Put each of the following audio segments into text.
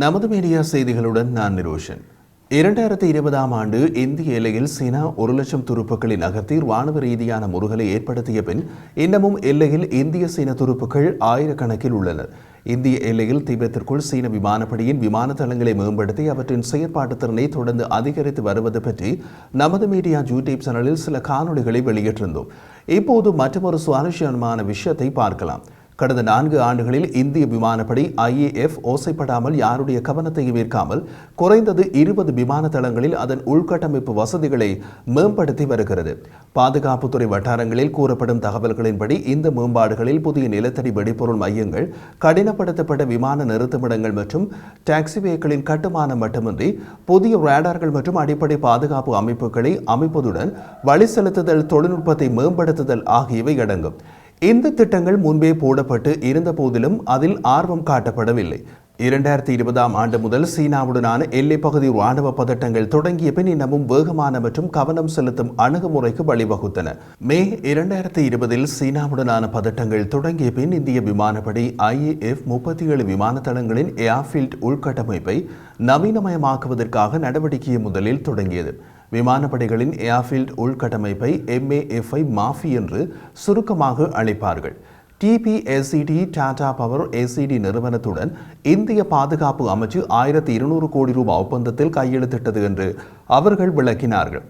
நமது மீடியா செய்திகளுடன் நான் நிரோஷன். 2020ஆம் ஆண்டு இந்திய எல்லையில் சீனா 1,00,000 துருப்புக்களை நகர்த்தி ராணுவ ரீதியான முறுகலை ஏற்படுத்திய பின் இன்னமும் எல்லையில் இந்திய சீன துருப்புக்கள் ஆயிரக்கணக்கில் உள்ளனர். இந்திய எல்லையில் திபெத்திற்குள் சீன விமானப்படையின் விமான தளங்களை மேம்படுத்தி அவற்றின் செயற்பாட்டு திறனை தொடர்ந்து அதிகரித்து வருவது பற்றி நமது மீடியா யூடியூப் சேனலில் சில காணொலிகளை வெளியிட்டிருந்தோம். இப்போது மற்றொரு சுவாரஸ்யமான விஷயத்தை பார்க்கலாம். கடந்த 4 ஆண்டுகளில் இந்திய விமானப்படை IAF ஓசைப்படாமல் யாருடைய கவனத்தையும் ஈர்க்காமல் குறைந்தது 20 விமான தளங்களில் அதன் உள்கட்டமைப்பு வசதிகளை மேம்படுத்தி வருகிறது. பாதுகாப்புத்துறை வட்டாரங்களில் கூறப்படும் தகவல்களின்படி இந்த மேம்பாடுகளில் புதிய நிலத்தடி வெடிபொருள் மையங்கள், கடினப்படுத்தப்பட்ட விமான நிறுத்துமிடங்கள் மற்றும் டாக்ஸிவேக்களின் கட்டுமானம் மட்டுமின்றி புதிய ரேடார்கள் மற்றும் அடிப்படை பாதுகாப்பு அமைப்புகளை அமைப்பதுடன் வழி செலுத்துதல் தொழில்நுட்பத்தை மேம்படுத்துதல் ஆகியவை அடங்கும். இந்த திட்டங்கள் முன்பே போடப்பட்டு இருந்த போதிலும் அதில் ஆர்வம் காட்டப்படவில்லை. 2020ஆம் ஆண்டு முதல் சீனாவுடனான எல்லைப் பகுதி ராணுவ பதட்டங்கள் தொடங்கிய பின் இன்னமும் வேகமான மற்றும் கவனம் செலுத்தும் அணுகுமுறைக்கு வழிவகுத்தன. மே 2020இல் சீனாவுடனான பதட்டங்கள் தொடங்கிய பின் இந்திய விமானப்படை IAF 37 விமான தளங்களின் ஏர்ஃபீல்ட் உள்கட்டமைப்பை நவீனமயமாக்குவதற்காக நடவடிக்கையை முதலில் தொடங்கியது. விமானப்படைகளின் ஏர்ஃபீல்ட் உள்கட்டமைப்பை MAFI மாஃபி என்று சுருக்கமாக அழைப்பார்கள். TPSCD டாடா பவர் ACD நிறுவனத்துடன் இந்திய பாதுகாப்பு அமைச்சு 1200 கோடி ரூபாய் ஒப்பந்தத்தில் கையெழுத்திட்டது என்று அவர்கள் விளக்கினார்கள்.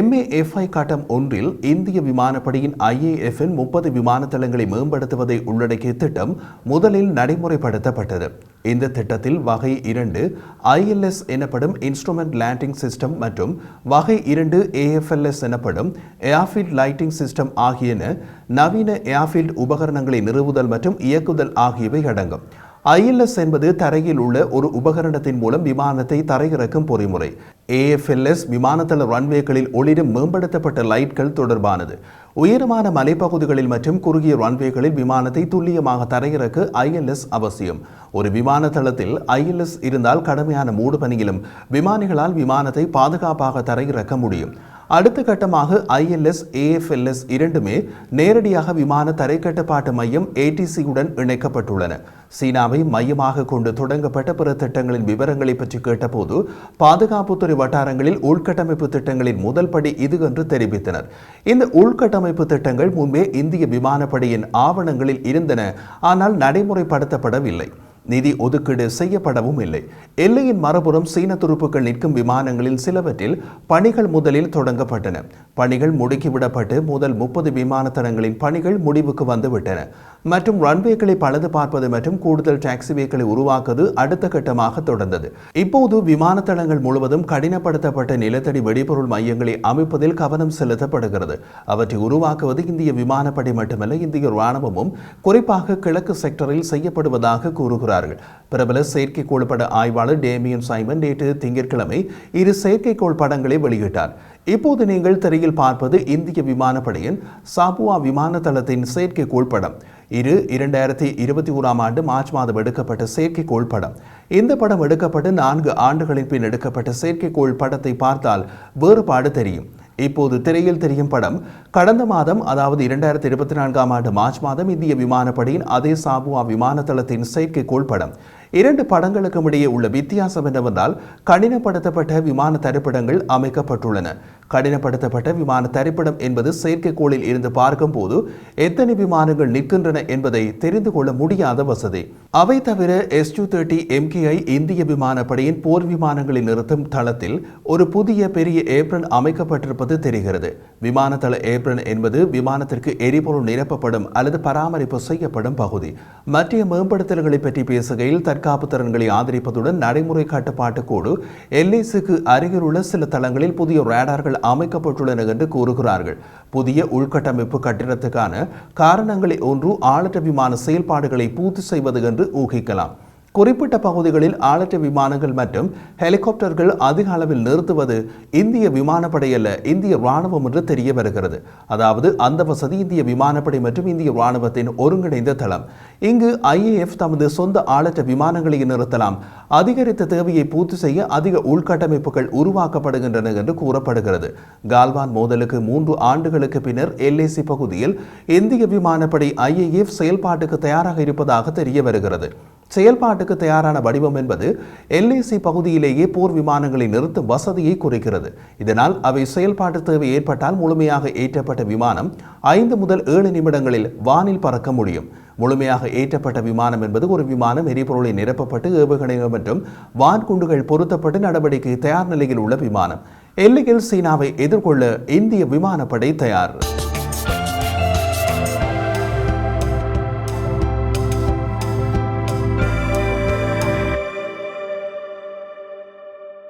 MAFI கட்டம் ஒன்றில் இந்திய விமானப்படையின் IAF-இன் 30 விமான தளங்களை மேம்படுத்துவதை உள்ளடக்கிய திட்டம் முதலில் நடைமுறைப்படுத்தப்பட்டது. இந்த திட்டத்தில் வகை 2 ILS எனப்படும் இன்ஸ்ட்ருமெண்ட் லேண்டிங் சிஸ்டம் மற்றும் வகை 2 AFLS எனப்படும் ஏர்ஃபீல்ட் லைட்டிங் சிஸ்டம் ஆகியன நவீன ஏர்ஃபீல்ட் உபகரணங்களை நிறுவுதல் மற்றும் இயக்குதல் ஆகியவை அடங்கும். ILS என்பது தரையில் உள்ள ஒரு உபகரணத்தின் மூலம் விமானத்தை தரையிறக்கும் பொறிமுறை. AFLS விமானத்தள ரன்வேகளில் ஒளிரும் மேம்படுத்தப்பட்ட லைட்கள் தொடர்பானது. உயரமான மலைப்பகுதிகளில் மற்றும் குறுகிய ரன்வேகளில் விமானத்தை துல்லியமாக தரையிறக்க ILS அவசியம். ஒரு விமான தளத்தில் ILS இருந்தால் கடுமையான மூடு பனியிலும் விமானிகளால் விமானத்தை பாதுகாப்பாக தரையிறக்க முடியும். அடுத்த கட்டமாக ILS AFLS இரண்டுமே நேரடியாக விமான தரைக்கட்டுப்பாட்டு மையம் ATC உடன் இணைக்கப்பட்டுள்ளன. சீனாவை மையமாக கொண்டு தொடங்கப்பட்ட பிற திட்டங்களின் விவரங்களை பற்றி கேட்டபோது பாதுகாப்புத்துறை வட்டாரங்களில் உள்கட்டமைப்பு திட்டங்களின் முதல் படி இது என்று தெரிவித்தனர். இந்த உள்கட்டமைப்பு திட்டங்கள் முன்பே இந்திய விமானப்படையின் ஆவணங்களில் இருந்தன, ஆனால் நடைமுறைப்படுத்தப்படவில்லை. நிதி ஒதுக்கீடு செய்யப்படவும் இல்லை. எல்லையின் மறுபுறம் சீன துருப்புக்கள் நிற்கும் விமானங்களில் சிலவற்றில் பணிகள் முதலில் தொடங்கப்பட்டன. பணிகள் முடுக்கிவிடப்பட்டு முதல் 30 விமான தளங்களின் பணிகள் முடிவுக்கு வந்துவிட்டன மற்றும் ரன்வேக்களை பழுது பார்ப்பது மற்றும் கூடுதல் டாக்ஸிவேக்களை உருவாக்குவது அடுத்த கட்டமாக தொடர்ந்தது. இப்போது விமான தளங்கள் முழுவதும் கடினப்படுத்தப்பட்ட நிலத்தடி வெடிபொருள் மையங்களை அமைப்பதில் கவனம் செலுத்தப்படுகிறது. அவற்றை உருவாக்குவது இந்திய விமானப்படை மட்டுமல்ல, இந்திய ராணுவமும் குறிப்பாக கிழக்கு செக்டரில் செய்யப்படுவதாக கூறுகிறார். பிரபல செயற்கைக்கோள் பட ஆய்வாளர் டேமியன் சைமன் நேற்று திங்கட்கிழமை 2 செயற்கைக்கோள் படங்களை வெளியிட்டார். இப்போது நீங்கள் திரையில் பார்ப்பது இந்திய விமானப்படையின் சாபுவா விமான தளத்தின் செயற்கைக்கோள் படம். இது 2021ஆம் ஆண்டு மார்ச் மாதம் எடுக்கப்பட்ட செயற்கைக்கோள் படம். இந்த படம் எடுக்கப்பட்டு 4 ஆண்டுகளின் பின் எடுக்கப்பட்ட செயற்கைக்கோள் படத்தை பார்த்தால் வேறுபாடு தெரியும். இப்போது திரையில் தெரியும் படம் கடந்த மாதம், அதாவது 2024ஆம் ஆண்டு மார்ச் மாதம் இந்திய விமானப்படையின் அதே சாபுவா விமான தளத்தின் செயற்கைக்கோள் படம். 2 படங்களுக்கும் இடையே உள்ள வித்தியாசம் என்னவென்றால் கடினப்படுத்தப்பட்ட விமான தரிப்பிடங்கள் அமைக்கப்பட்டுள்ளன. கடினப்படுத்தப்பட்ட விமான தரிப்பிடம் என்பது செயற்கைக்கோளில் இருந்து பார்க்கும் போது எத்தனை விமானங்கள் நிற்கின்றன என்பதை தெரிந்து கொள்ள முடியாத வசதி. அவை தவிர Su-30 MKI இந்திய விமானப்படையின் போர் விமானங்களை நிறுத்தும் தளத்தில் ஒரு புதிய பெரிய ஏப்ரன் அமைக்கப்பட்டிருப்பது தெரிகிறது. விமான தள ஏப்ரன் என்பது விமானத்திற்கு எரிபொருள் நிரப்பப்படும் அல்லது பராமரிப்பு செய்யப்படும் பகுதி. மற்ற மேம்படுத்தல்களை பற்றி பேசுகையில் தற்காப்பு திறன்களை ஆதரிப்பதுடன் நடைமுறை கட்டுப்பாட்டு கோடு LACக்கு அருகில் உள்ள சில தளங்களில் புதிய ரேடார்கள் அமைக்கப்பட்டுள்ளன என்று கூறுகிறார்கள். புதிய உள்கட்டமைப்பு கட்டிடத்துக்கான காரணங்களை ஒன்று ஆளற்ற விமான செயல்பாடுகளை பூர்த்தி செய்வது என்று ஊகிக்கலாம். குறிப்பிட்ட பகுதிகளில் ஆளற்ற விமானங்கள் மற்றும் ஹெலிகாப்டர்கள் அதிக அளவில் நிறுத்துவது இந்திய விமானப்படை அல்ல, இந்திய ராணுவம் என்று தெரிய வருகிறது. அதாவது அந்த வசதி இந்திய விமானப்படை மற்றும் இந்திய ராணுவத்தின் ஒருங்கிணைந்த தளம். இங்கு IAF தமது சொந்த ஆளற்ற விமானங்களை நிறுத்தலாம். அதிகரித்த தேவையை பூர்த்தி செய்ய அதிக உள்கட்டமைப்புகள் உருவாக்கப்படுகின்றன என்று கூறப்படுகிறது. கால்வான் மோதலுக்கு 3 ஆண்டுகளுக்கு பின்னர் LAC பகுதியில் இந்திய விமானப்படை IAF செயல்பாட்டுக்கு தயாராக இருப்பதாக தெரிய வருகிறது. செயல்பாட்டுக்கு தயாரான வடிவம் என்பது LAC பகுதியிலேயே போர் விமானங்களை நிறுத்தும் வசதியை குறைக்கிறது. இதனால் அவை செயல்பாட்டு தேவை ஏற்பட்டால் முழுமையாக ஏற்றப்பட்ட விமானம் 5 முதல் 7 நிமிடங்களில் வானில் பறக்க முடியும். முழுமையாக ஏற்றப்பட்ட விமானம் என்பது ஒரு விமானம் எரிபொருளை நிரப்பப்பட்டு ஏவுகணைகள் மற்றும் வான்குண்டுகள் பொருத்தப்பட்டு நடவடிக்கை தயார் நிலையில் உள்ள விமானம். எல்லையில் சீனாவை எதிர்கொள்ள இந்திய விமானப்படை தயார்.